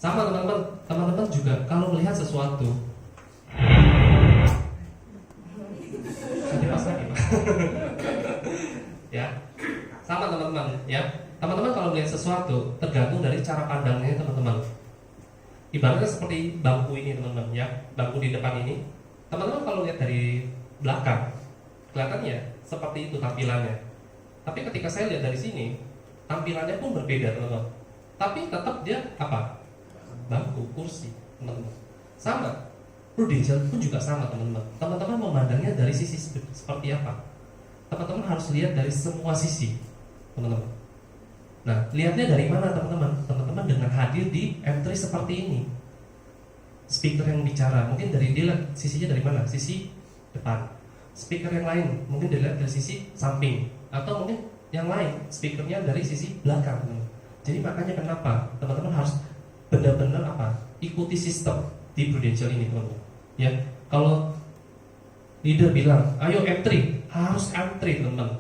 Sama teman-teman juga kalau melihat sesuatu. Tadi pas lagi Pak. Ya, sama teman-teman ya. Teman-teman kalau melihat sesuatu tergantung dari cara pandangnya teman-teman. Ibaratnya seperti bangku ini teman-teman ya, bangku di depan ini. Teman-teman kalau lihat dari belakang, kelihatannya seperti itu tampilannya. Tapi ketika saya lihat dari sini, tampilannya pun berbeda teman-teman. Tapi tetap dia apa? Bangku, kursi, teman-teman. Sama, Prudential pun juga sama teman-teman. Teman-teman memandangnya dari sisi seperti apa? Teman-teman harus lihat dari semua sisi, teman-teman. Nah, lihatnya dari mana teman-teman? Teman-teman dengan hadir di M3 seperti ini, speaker yang bicara, mungkin dari dia sisinya dari mana? Sisi depan. Speaker yang lain mungkin dilihat dari sisi samping, atau mungkin yang lain speakernya dari sisi belakang, teman-teman. Jadi makanya kenapa teman-teman harus benar-benar apa? Ikuti sistem di Prudential ini, teman-teman. Ya, kalau leader bilang, ayo M3, harus M3, teman-teman.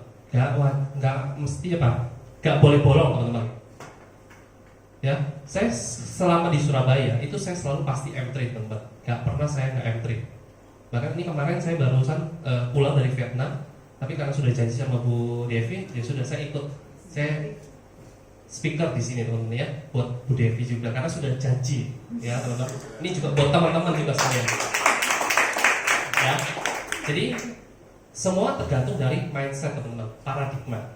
Nggak mesti apa? Nggak boleh bolong, teman-teman. Ya, saya selama di Surabaya itu saya selalu pasti M3, teman-teman. Nggak pernah saya nggak M3. Bahkan ini kemarin saya barusan pulang dari Vietnam, tapi karena sudah janji sama Bu Devi, ya sudah saya ikut. Saya speaker di sini teman-teman ya, buat Bu Devi juga karena sudah janji ya teman-teman. Ini juga buat teman-teman juga sekalian. Ya, jadi semua tergantung dari mindset teman-teman, paradigma,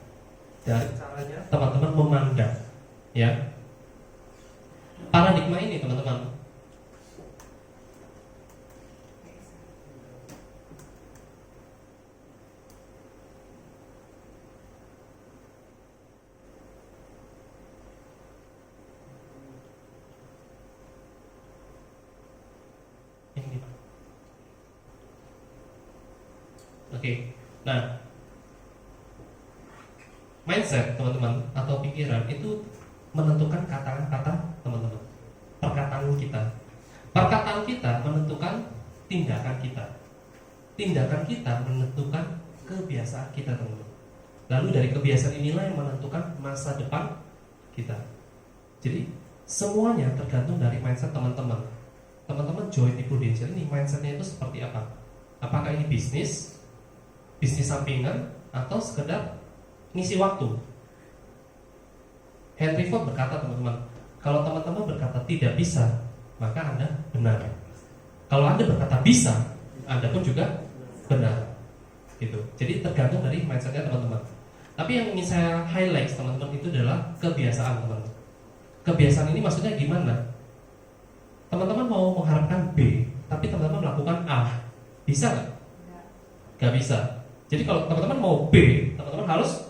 dari caranya teman-teman memandang. Ya, paradigma ini teman-teman. Oke, nah mindset teman-teman atau pikiran itu menentukan kata-kata teman-teman, perkataan kita menentukan tindakan kita menentukan kebiasaan kita teman-teman. Lalu dari kebiasaan inilah yang menentukan masa depan kita. Jadi semuanya tergantung dari mindset teman-teman. Teman-teman join di Prudential ini mindsetnya itu seperti apa? Apakah ini bisnis sampingan, atau sekedar ngisi waktu? Henry Ford berkata teman-teman, kalau teman-teman berkata tidak bisa, maka Anda benar. Kalau Anda berkata bisa, Anda pun juga benar. Gitu. Jadi tergantung dari mindsetnya teman-teman. Tapi yang ingin saya highlight teman-teman itu adalah kebiasaan teman-teman. Kebiasaan ini maksudnya gimana? Teman-teman mau mengharapkan B, tapi teman-teman melakukan A, bisa nggak? Nggak bisa. Jadi kalau teman-teman mau B, teman-teman harus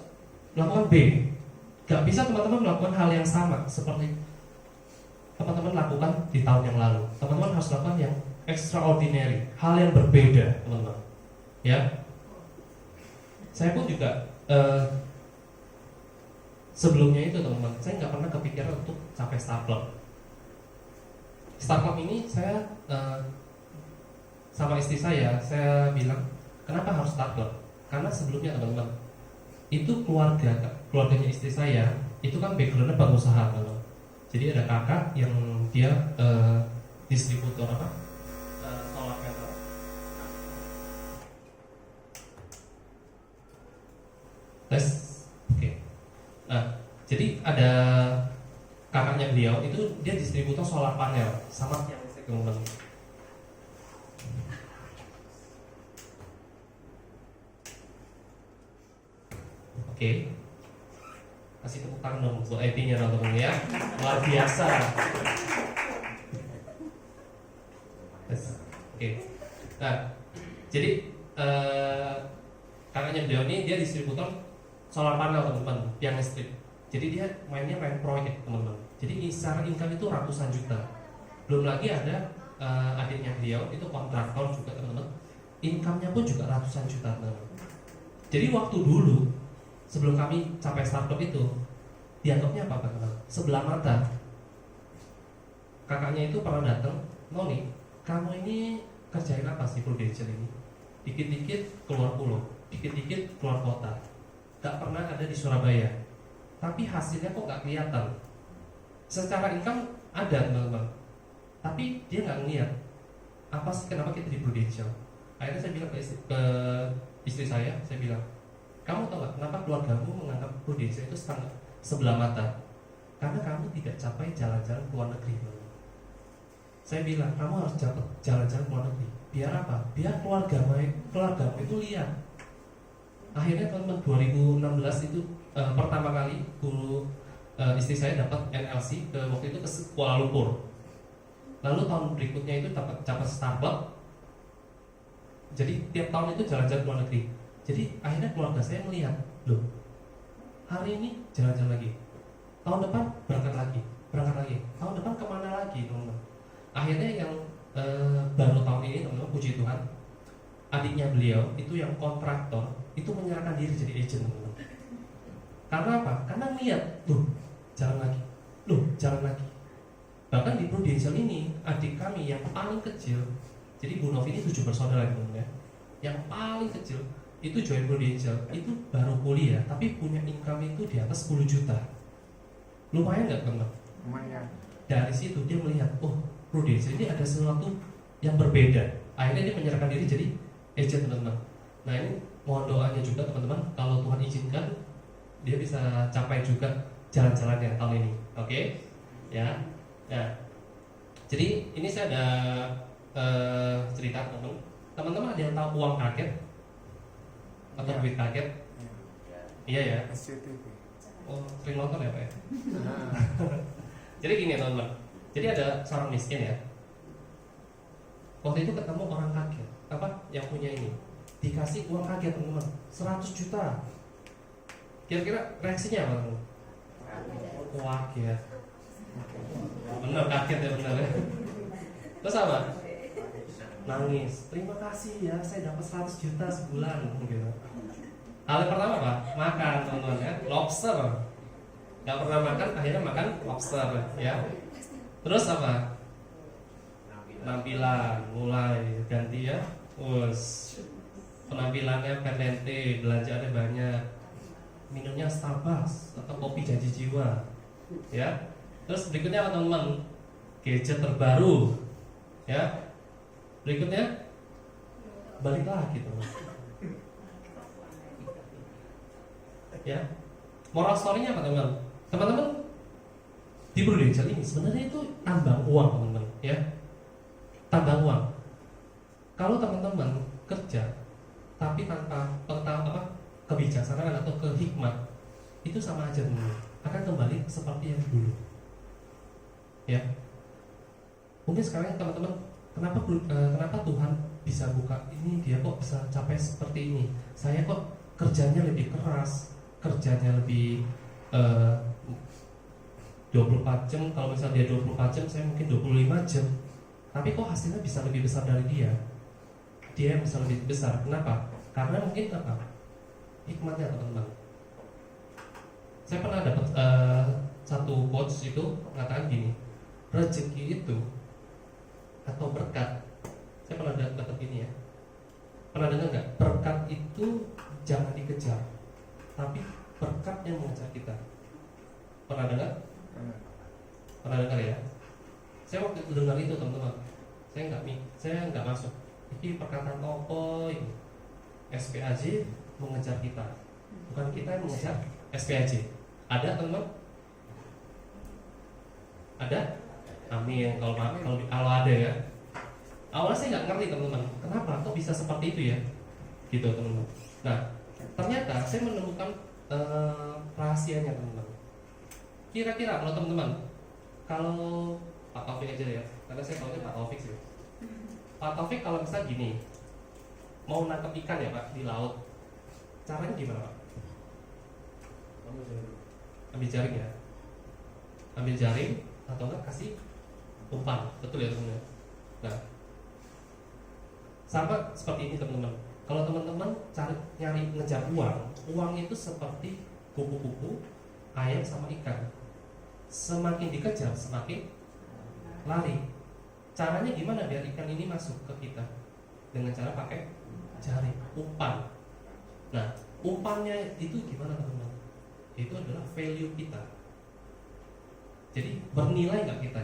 melakukan B. Gak bisa teman-teman melakukan hal yang sama seperti teman-teman lakukan di tahun yang lalu. Teman-teman harus lakukan yang extraordinary, hal yang berbeda, teman-teman. Ya, saya pun juga sebelumnya itu teman-teman, saya nggak pernah kepikiran untuk capai startup. Startup ini saya sama istri saya bilang, kenapa harus startup? Karena sebelumnya teman-teman, itu keluarganya istri saya itu kan backgroundnya pengusaha teman-teman. Jadi ada kakak yang dia distributor solar panel. Tes, oke. Nah, jadi ada kakaknya beliau itu dia distributor solar panel sama yang listrik teman-teman. Oke, kasih tepuk tangan dong buat IP-nya teman-teman ya, luar biasa. Yes. Oke, nah jadi kakaknya beliau ini dia distributor solar panel teman-teman, yang listrik. Jadi dia main proyek teman-teman. Jadi secara income itu ratusan juta. Belum lagi ada adiknya beliau itu kontraktor juga teman-teman. Income-nya pun juga ratusan juta teman-teman. Jadi waktu dulu sebelum kami capai startup itu dianggapnya apa teman-teman? Sebelah mata. Kakaknya itu pernah datang, Noni, kamu ini kerjain apa sih Prudential ini? Dikit-dikit keluar pulau, dikit-dikit keluar kota, gak pernah ada di Surabaya. Tapi hasilnya kok gak kelihatan. secara income ada teman-teman, tapi dia nggak ngeliat apa sih kenapa kita di Prudential. Akhirnya saya bilang ke istri saya bilang, kamu tahu nggak kenapa keluargamu menganggap Prudential itu sebelah mata? Karena kamu tidak capai jalan-jalan ke luar negeri. Saya bilang kamu harus jalan-jalan ke luar negeri. Biar apa? Biar keluargamu itu lihat. Akhirnya teman-teman 2016 itu pertama kali guru istri saya dapat NLC waktu itu ke Kuala Lumpur. Lalu tahun berikutnya itu dapat Starbucks. Jadi tiap tahun itu jalan-jalan ke luar negeri. Jadi akhirnya keluarga saya melihat, loh, hari ini jalan-jalan lagi, tahun depan berangkat lagi, tahun depan kemana lagi, teman-teman. Akhirnya yang baru tahun ini, teman-teman, puji Tuhan, adiknya beliau itu yang kontraktor itu menyerahkan diri jadi agent, teman-teman. Karena apa? Karena lihat, loh, jalan lagi. Bahkan di Prudential ini adik kami yang paling kecil, jadi Bu Novi ini 7 bersaudara, teman-teman ya. Yang paling kecil itu join Prudential, itu baru kuliah tapi punya income itu di atas 10 juta. Lumayan nggak, teman-teman? Lumayan. Dari situ dia melihat, oh, Prudential ini ada sesuatu yang berbeda. Akhirnya dia menyerahkan diri jadi agent, teman-teman. Nah, ini mohon doanya juga, teman-teman, kalau Tuhan izinkan dia bisa capai juga jalan-jalan yang tahun ini. Oke? Ya. Nah, jadi ini saya ada cerita, teman-teman ada yang tahu uang kaget atau duit kaget? Iya ya. Oh, sering nonton ya Pak ya? Jadi gini teman-teman, jadi ada seorang miskin ya. Waktu itu ketemu orang kaget, apa yang punya ini, dikasih uang kaget teman-teman, 100 juta. Kira-kira reaksinya apa teman-teman? Kaget. Bener kaget ya, bener ya. Terus apa? Nangis. Terima kasih ya, saya dapat 100 juta sebulan gitu. Hal yang pertama apa? Makan, teman-teman ya. Lobster. Gak pernah makan, akhirnya makan lobster ya. Terus apa? Penampilan, mulai ganti ya. Penampilannya perlente, belanjaannya banyak. Minumnya Starbucks atau kopi janji jiwa. Ya. Terus berikutnya apa, teman-teman? Gadget terbaru. Ya. Berikutnya balik lagi, teman. Ya. Moral story-nya apa, teman-teman? Teman-teman di Prudential ini sebenarnya itu tambang uang, teman-teman, ya. Tambang uang. Kalau teman-teman kerja tapi tanpa kebijaksanaan atau kehikmat, itu sama aja, teman-teman, akan kembali seperti yang dulu. Ya. Mungkin sekarang teman-teman, kenapa Tuhan bisa buka ini, dia kok bisa capai seperti ini? Saya kok kerjanya lebih keras, kerjanya lebih 24 jam, kalau misalnya dia 24 jam, saya mungkin 25 jam. Tapi kok hasilnya bisa lebih besar dari dia? Dia bisa lebih besar. Kenapa? Karena mungkin apa? Hikmatnya, teman-teman. Saya pernah dapat satu quotes itu mengatakan gini, rezeki itu atau berkat. Saya pernah dapat gini ya. Pernah dengar nggak? Berkat itu jangan dikejar, tapi berkat yang mengejar kita. Pernah dengar? Pernah dengar ya? Saya waktu itu dengar itu, teman-teman, saya nggak masuk. Ini perkataan tokoh ini. SPAJ mengejar kita, bukan kita yang mengejar SPAJ. Ada, teman-teman? Ada? Amin. Kalau ada ya. Awalnya saya nggak ngerti, teman-teman, kenapa kok bisa seperti itu ya, gitu, teman-teman. Nah, ternyata saya menemukan rahasianya, teman-teman. Kira-kira kalau teman-teman, kalau Pak Taufik aja ya, karena saya tahu Pak Taufik sih. Pak Taufik kalau misalnya gini, mau nangkep ikan ya Pak di laut, caranya gimana Pak? Ambil jaring ya, ambil jaring atau enggak kasih umpan, betul ya teman-teman. Nah, sama seperti ini teman-teman. Kalau teman-teman nyari ngejar uang itu seperti kupu-kupu, ayam sama ikan. Semakin dikejar, semakin lari. Caranya gimana biar ikan ini masuk ke kita? Dengan cara pakai jaring, umpan. Nah, umpannya itu gimana, teman-teman? Itu adalah value kita. Jadi bernilai nggak kita?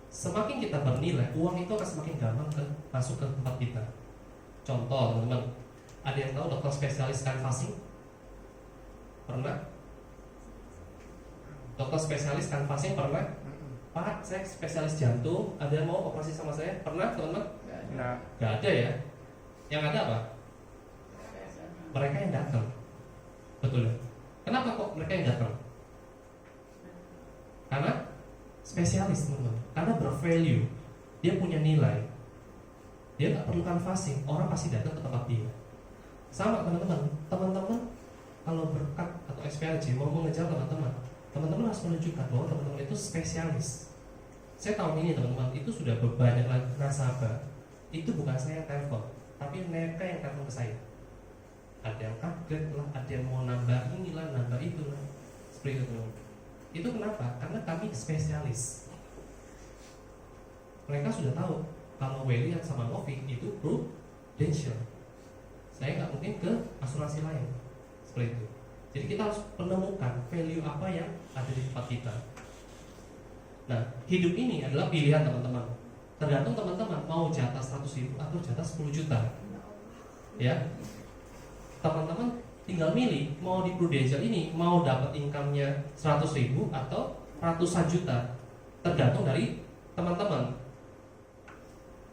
Semakin kita bernilai, uang itu akan semakin gampang masuk ke tempat kita. Contoh teman-teman, ada yang tahu dokter spesialis kanvasing? Pernah? Dokter spesialis kanvasing pernah? Pak, saya spesialis jantung, ada yang mau operasi sama saya? Pernah teman-teman? Nggak ada ya. Yang ada apa? Mereka yang datang. Betul ya? Kenapa kok mereka yang datang? Karena spesialis teman-teman. Karena bervalue. Dia punya nilai. Dia nggak perlu canvassing. Orang pasti datang ke tempat dia. Sama teman-teman. Teman-teman kalau berkat atau SPLJ mau mengejar teman-teman, teman-teman harus menunjukkan bahwa teman-teman itu spesialis. Saya tahun ini teman-teman itu sudah banyak nasabah. Itu bukan saya yang telepon, tapi mereka yang telepon ke saya. Ada yang upgrade lah, ada yang mau nambah inilah, nambah itulah. Seperti itu. Itu kenapa? Karena kami spesialis. Mereka sudah tahu kalau Welly sama Novi itu prudential. Saya nggak mungkin ke asuransi lain. Seperti itu. Jadi kita harus menemukan value apa yang ada di tempat kita. Nah, hidup ini adalah pilihan teman-teman. Tergantung teman-teman mau jatah 100.000 atau jatah 10 juta. Ya, teman-teman tinggal milih mau di Prudential ini mau dapat income-nya 100.000 atau ratusan juta, tergantung dari teman-teman.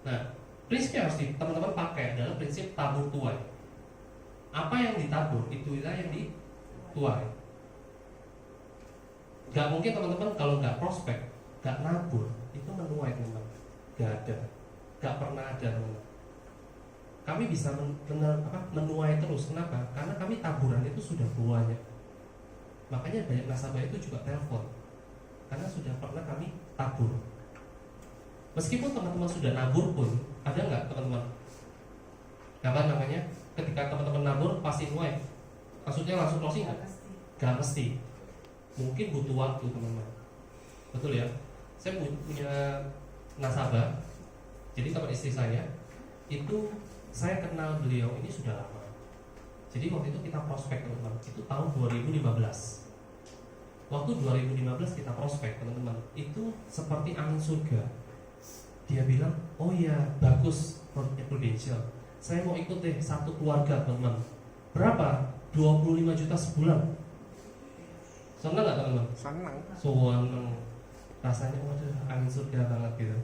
Nah, prinsip yang harus teman-teman pakai adalah prinsip tabur tuai. Apa yang ditabur itulah yang dituai. Gak mungkin teman-teman kalau nggak prospek, nggak nabur itu menuai teman-teman. Gak ada, gak pernah ada teman-teman. Kami bisa menuai terus. Kenapa? Karena kami taburan itu sudah banyak. Makanya banyak nasabah itu juga telepon, karena sudah pernah kami tabur. Meskipun teman-teman sudah nabur pun, ada nggak teman-teman? Apa namanya? Ketika teman-teman nabur pasti nuai. Maksudnya langsung closing nggak? Gak mesti. Mungkin butuh waktu teman-teman. Betul ya? Saya punya nasabah. Jadi teman istri saya itu, saya kenal beliau ini sudah lama. Jadi waktu itu kita prospek teman-teman. Itu tahun 2015. Waktu 2015 kita prospek teman-teman. Itu seperti angin surga. Dia bilang, oh iya bagus produknya Prudential. Saya mau ikut deh satu keluarga teman-teman. Berapa? 25 juta sebulan. Senang nggak teman-teman? Senang. Rasanya waduh angin surga banget gitu.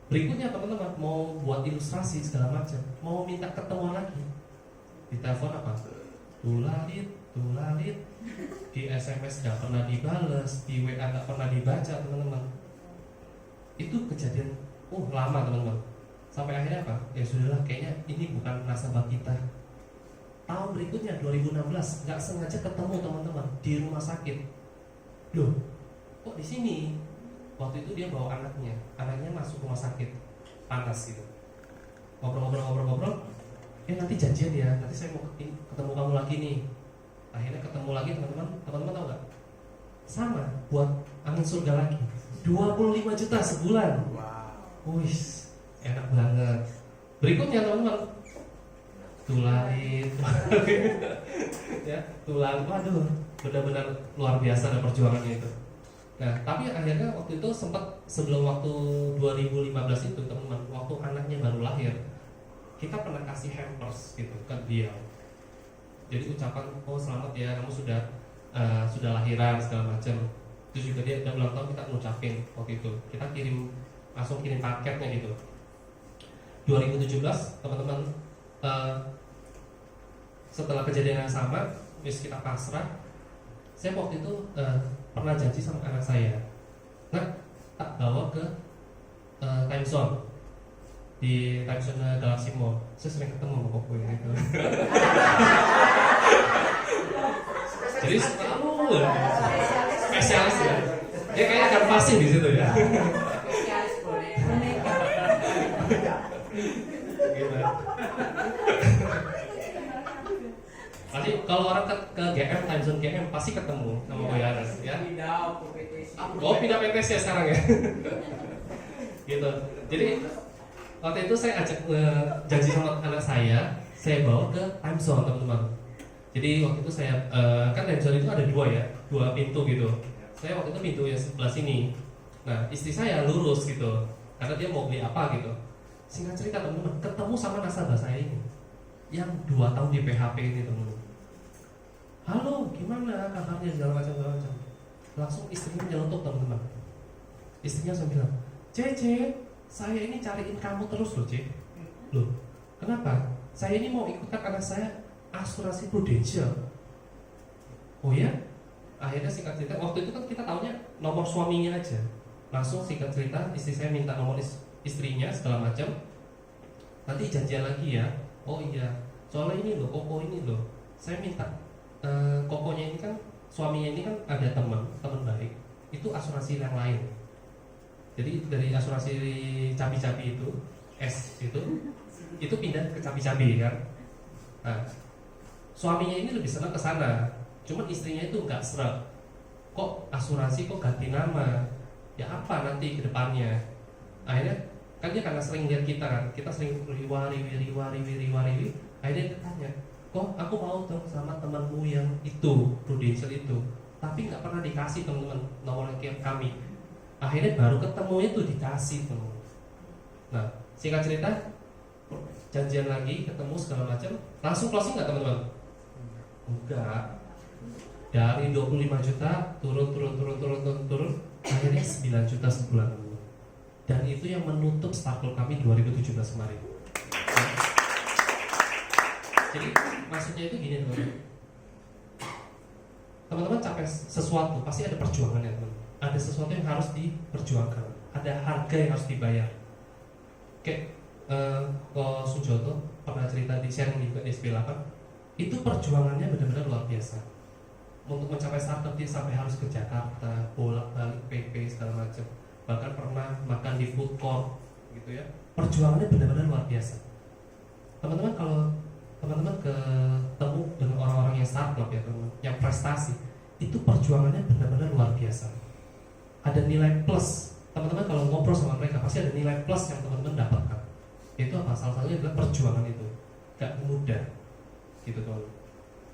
Berikutnya teman-teman mau buat ilustrasi segala macam, mau minta ketemuan lagi, di telepon apa? Tulalit, di SMS nggak pernah dibales, di WA nggak pernah dibaca teman-teman. Itu kejadian, lama teman-teman. Sampai akhirnya apa? Ya sudahlah, kayaknya ini bukan nasabah kita. Tahun berikutnya 2016 nggak sengaja ketemu teman-teman di rumah sakit. Loh, kok di sini? Waktu itu dia bawa anaknya masuk rumah sakit, panas gitu. Ngobrol, nanti janjian ya, nanti saya mau ketemu kamu lagi nih. Akhirnya ketemu lagi teman-teman tahu nggak? Sama, buat angin surga lagi, 25 juta sebulan. Wih, enak banget. Berikutnya teman-teman, tulalit, ya, waduh, benar-benar luar biasa ada perjuangannya itu. Nah, tapi akhirnya waktu itu sempat sebelum waktu 2015 itu teman-teman, waktu anaknya baru lahir, kita pernah kasih hampers gitu ke dia. Jadi ucapan, selamat ya, kamu sudah lahiran segala macam. Itu juga dia udah ulang tahun, kita ngucapin waktu itu. Kita langsung kirim paketnya gitu. 2017 teman-teman, setelah kejadian yang sama, kita pasrah. Saya waktu itu pernah janji sama anak saya, tak bawa ke time zone di time zone Galaxy Mall. Saya sering ketemu sama Koko gitu. Jadi selalu spesialis ya. Dia kayaknya akan pasti di situ ya. Spesialis boleh. Gimana? Pasti kalau orang ke GM, time zone GM pasti ketemu sama Boyaras ya. Pindah PTS ya sekarang ya. Gitu. Jadi waktu itu saya ajak janji sama anak saya bawa ke time zone teman-teman. Jadi waktu itu saya kan time zone itu ada dua pintu gitu. saya waktu itu pintu yang sebelah sini. Nah istri saya lurus gitu, karena dia mau beli apa gitu. Singkat cerita teman-teman, ketemu sama nasabah saya ini yang 2 tahun di PHP ini teman-teman. Halo, gimana kabarnya segala macam. Langsung istrinya nyeletuk teman-teman. Istrinya langsung bilang, Cece, saya ini cariin kamu terus loh, Ce. Loh, kenapa? Saya ini mau ikutkan anak saya asuransi Prudential. Oh ya? Akhirnya singkat cerita, waktu itu kan kita taunya nomor suaminya aja. Langsung singkat cerita, istri saya minta nomor istrinya segala macam. Nanti janjian lagi ya. Oh iya, soalnya ini loh, Koko ini loh. Saya minta Kokonya ini kan, suaminya ini kan ada teman baik. Itu asuransi yang lain. Jadi dari asuransi cabi-cabi itu, itu pindah ke cabi-cabi kan. Nah, suaminya ini lebih senang ke sana. Cuman istrinya itu nggak seret. Kok asuransi kok ganti nama? Ya apa nanti ke depannya? Akhirnya kan dia karena sering lihat kita kan, kita sering riwari. Akhirnya dia tanya, kok aku mau dong sama temanmu yang itu, Prudential itu, tapi nggak pernah dikasih teman-teman nomor kami. Akhirnya baru ketemunya tuh dikasih teman. Nah singkat cerita, janjian lagi, ketemu segala macam, langsung closing nggak teman-teman? Enggak. Dari 25 juta turun, akhirnya 9 juta sebulan. Dan itu yang menutup startup kami 2017 kemarin. Jadi maksudnya itu gini teman-teman capai sesuatu pasti ada perjuangannya teman. Ada sesuatu yang harus diperjuangkan, ada harga yang harus dibayar. Kayak kalau Sujoto pernah cerita di sharing juga di SP8, itu perjuangannya benar-benar luar biasa. Untuk mencapai startup dia sampai harus ke Jakarta, bolak-balik PP segala macam. Bahkan pernah makan di food court gitu ya. Perjuangannya benar-benar luar biasa. Teman-teman kalau teman-teman ketemu dengan orang-orang yang startup ya teman-teman, yang prestasi, itu perjuangannya benar-benar luar biasa. Ada nilai plus. Teman-teman kalau ngobrol sama mereka pasti ada nilai plus yang teman-teman dapatkan. Itu apa? Salah satunya adalah perjuangan itu. Gak mudah. Gitu teman-teman.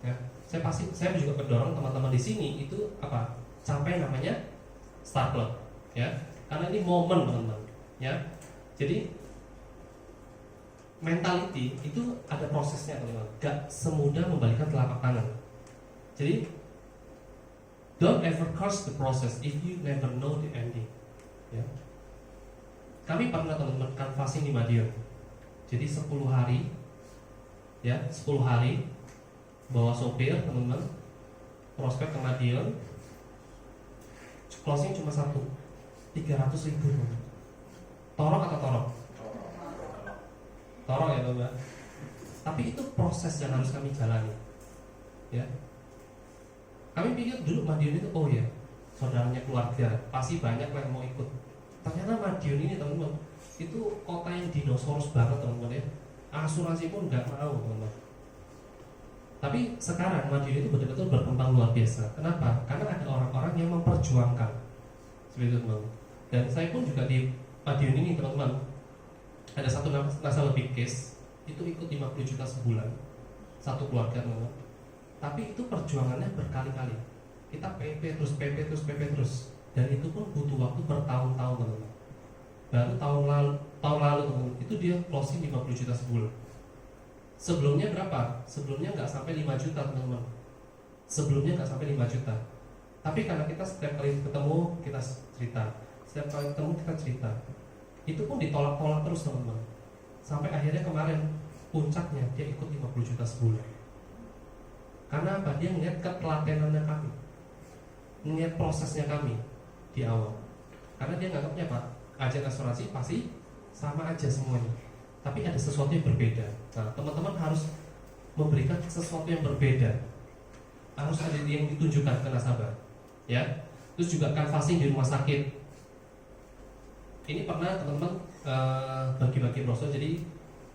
Ya. Saya juga mendorong teman-teman di sini itu apa? Sampai namanya startup, ya. Karena ini momen teman-teman, ya. Jadi mentality itu ada prosesnya teman-teman. Gak semudah membalikan telapak tangan. Jadi don't ever curse the process if you never know the ending. Ya. Kami pernah teman-teman canvassing di Madiun. Jadi 10 hari, ya 10 hari bawa sopir teman-teman, prospek ke Madiun, closing cuma 300.000 teman-teman. Torok atau torok? Torok ya Mbak. Tapi itu proses yang harus kami jalani. Ya. Kami pikir dulu Madiun itu oh ya, saudaranya keluarga, pasti banyak yang mau ikut. Ternyata Madiun ini teman-teman, itu kota yang dinosaurus banget teman-teman ya. Asuransi pun nggak mau teman-teman. Tapi sekarang Madiun itu betul-betul berkembang luar biasa. Kenapa? Karena ada orang-orang yang memperjuangkan. Seperti itu teman-teman. Dan saya pun juga di Madiun ini teman-teman, ada satu nasabah big case itu ikut 50 juta sebulan, satu keluarga teman-teman. Tapi itu perjuangannya berkali-kali. Kita PP terus, dan itu pun butuh waktu bertahun-tahun teman-teman. Baru tahun lalu teman-teman, itu dia closing 50 juta sebulan. Sebelumnya berapa? Sebelumnya nggak sampai 5 juta teman-teman. Sebelumnya nggak sampai 5 juta. Tapi karena kita setiap kali ketemu kita cerita, setiap kali ketemu kita cerita, itu pun ditolak-tolak terus teman-teman. Sampai akhirnya kemarin puncaknya dia ikut 50 juta sebulan. Karena apa? Dia ngeliat ketelatenannya kami, ngeliat prosesnya kami di awal. Karena dia nganggapnya Pak, agen asuransi pasti sama aja semuanya. Tapi ada sesuatu yang berbeda. Nah, teman-teman harus memberikan sesuatu yang berbeda. Harus ada yang ditunjukkan ke nasabah, ya. Terus juga canvassing di rumah sakit. Ini pernah teman-teman bagi-bagi brosur. Jadi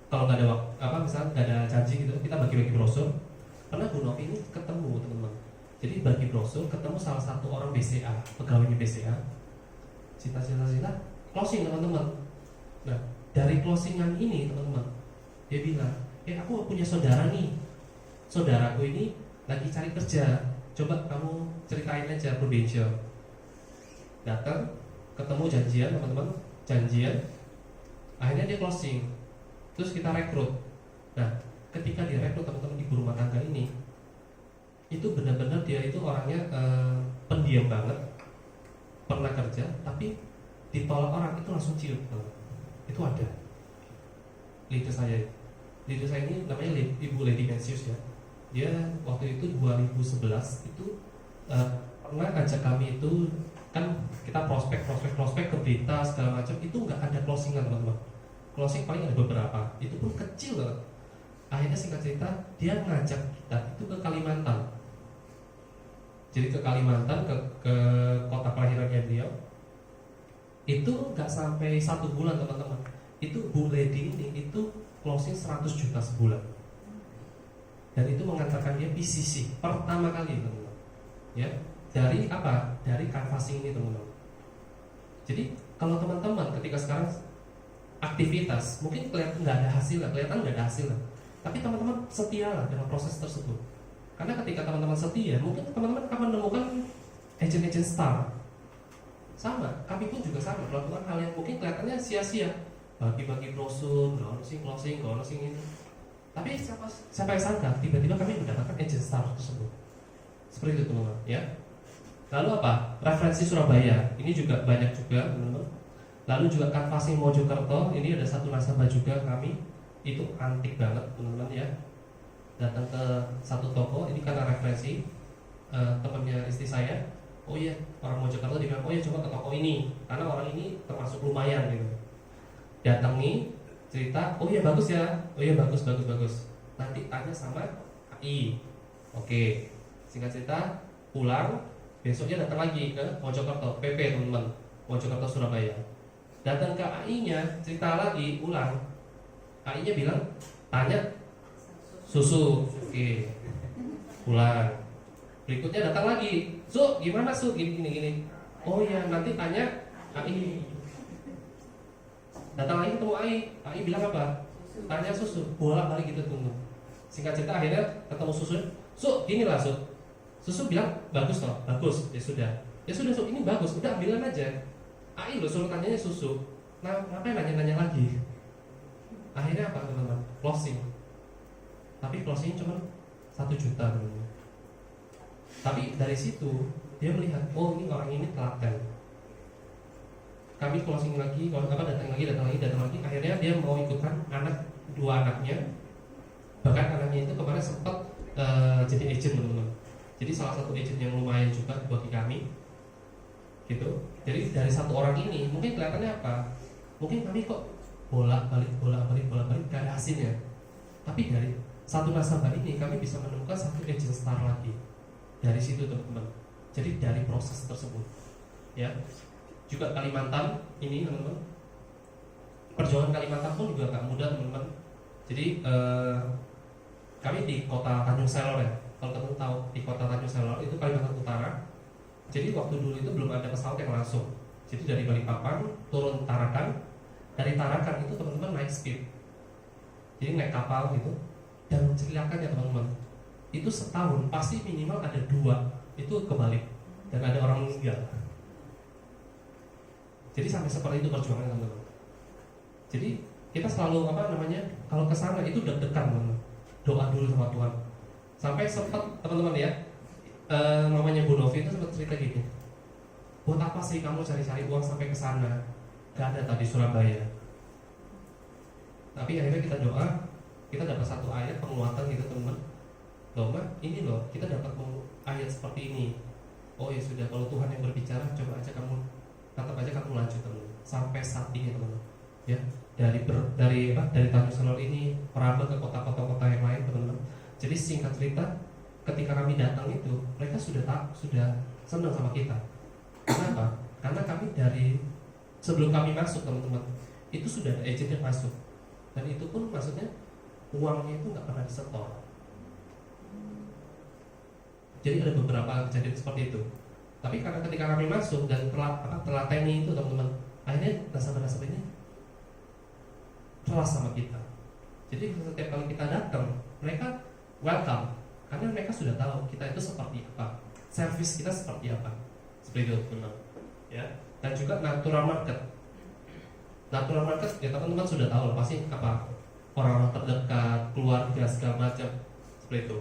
kalau nggak ada misalnya nggak ada janji gitu, kita bagi-bagi brosur. Pernah Bu Novi ini ketemu teman-teman. Jadi bagi brosur, ketemu salah satu orang BCA, pegawainya BCA. Cita-cita, closing teman-teman. Nah, dari closingan ini teman-teman, dia bilang, aku punya saudara nih, saudaraku ini lagi cari kerja, coba kamu ceritain aja Prudential. datang, ketemu janjian teman-teman, janjian, akhirnya dia closing, terus kita rekrut. Nah, ketika dia rekrut teman-teman ibu rumah tangga ini, itu benar-benar dia itu orangnya pendiam banget, pernah kerja, tapi ditolak orang itu langsung ciut. Itu ada leader saya ini namanya Ibu Lady Mencius ya. Dia waktu itu 2011 itu pernah ngajak kami itu, kan kita prospek ke berita segala macam, itu nggak ada closingan teman-teman. Closing paling ada beberapa, itu pun kecil banget. Akhirnya singkat cerita dia ngajak kita itu ke Kalimantan. Jadi ke Kalimantan, ke kota kelahirannya beliau. Itu nggak sampai 1 bulan teman-teman. Itu Bu Lady ini itu closing 100 juta sebulan. Dan itu mengantarkan dia PCC pertama kali teman-teman. Ya, dari apa? Dari canvassing ini teman-teman. Jadi kalau teman-teman ketika sekarang aktivitas mungkin kelihatan nggak ada hasil, tapi teman-teman setialah dengan proses tersebut. Karena ketika teman-teman setia, mungkin teman-teman akan menemukan agent-agent star. Sama, kami pun juga sama melakukan hal yang mungkin kelihatannya sia-sia, bagi-bagi brosur, closing ini. Tapi siapa yang sangka tiba-tiba kami mendapatkan agent star tersebut. Seperti itu teman-teman, ya. Lalu apa? Referensi Surabaya, ini juga banyak juga teman-teman. Lalu juga canvassing Mojokerto, ini ada satu nasabah juga kami, itu antik banget teman-teman ya. Datang ke satu toko, ini karena referensi temannya istri saya. Oh iya, orang Mojokerto dia bilang, oh iya coba ke toko ini, karena orang ini termasuk lumayan gitu. Datangi, cerita, oh iya bagus ya, oh iya bagus. Nanti tanya sama AI. Oke, singkat cerita, pulang, besoknya datang lagi ke Mojokerto, PP teman-teman, Mojokerto Surabaya. Datang ke AI-nya, cerita lagi, ulang. AI-nya bilang, tanya susu, oke, pulang. Berikutnya datang lagi, Su, gimana Su? Gini. Oh ya, nanti tanya AI. Datang lagi ketemu AI bilang apa? Tanya susu, bolak-balik gitu teman-teman. Singkat cerita akhirnya ketemu susu, Su, gini lah Su. Susu bilang bagus toh, bagus. Ya sudah Su, ini bagus, udah ambilan aja. AI lo suruh tanyanya susu. Nah, ngapain nanya-nanya lagi? Akhirnya apa teman-teman? Closing. Tapi closing cuma 1 juta teman-teman. Tapi dari situ dia melihat, oh ini orang ini telaten. Kami closing lagi, datang lagi. Akhirnya dia mau ikutkan 2 anaknya. Bahkan anaknya itu kemarin sempat jadi agent teman-teman. Jadi salah satu agent yang lumayan juga bagi kami. Gitu. Jadi dari 1 orang ini mungkin kelihatannya apa? Mungkin kami kok bolak-balik gak ada hasilnya. Tapi dari 1 nasabah ini kami bisa menemukan 1 agent star lagi. Dari situ teman-teman. Jadi dari proses tersebut, ya. Juga Kalimantan ini teman-teman. Perjuangan Kalimantan pun juga nggak mudah teman-teman. Jadi kami di kota Tanjung Selor ya. Kalau teman-teman tahu di kota Tanjung Selor itu Kalimantan Utara. Jadi waktu dulu itu belum ada pesawat yang langsung. Jadi dari Balikpapan turun Tarakan. Dari Tarakan itu teman-teman naik speed. Jadi naik kapal gitu. Dan menceritakan ya teman-teman, itu setahun pasti minimal ada 2 itu kebalik dan ada orang meninggal. Jadi sampai seperti itu perjuangan teman-teman. Jadi kita selalu kalau ke sana itu deg-degan teman-teman. Doa dulu sama Tuhan. Sampai sempat teman-teman ya, mamanya Bu Novi itu sempat cerita gini. Buat apa sih kamu cari-cari uang sampai ke sana? Gak ada tadi Surabaya. Tapi akhirnya kita doa, kita dapat 1 ayat penguatan gitu teman-teman. Loh Mbak, ini loh kita dapat ayat seperti ini. Oh ya sudah, kalau Tuhan yang berbicara, coba aja kamu lanjut teman-teman. Sampai saat ini teman-teman. Ya, dari Tanjung Selor ini merambah ke kota-kota yang lain teman-teman. Jadi singkat cerita, ketika kami datang itu, mereka sudah senang sama kita. Kenapa? Karena kami dari sebelum kami masuk teman-teman, itu sudah ada agent yang masuk. Dan itu pun maksudnya uangnya itu nggak pernah disetor. Jadi ada beberapa kejadian seperti itu. Tapi karena ketika kami masuk dan telateni itu teman-teman, akhirnya nasabah-nasabah ini trust sama kita. Jadi setiap kali kita datang, mereka welcome karena mereka sudah tahu kita itu seperti apa, service kita seperti apa. Seperti itu teman-teman. ya, dan juga natural market. Natural market ya teman-teman sudah tahu pasti apa, orang-orang terdekat, keluarga segala macam seperti itu.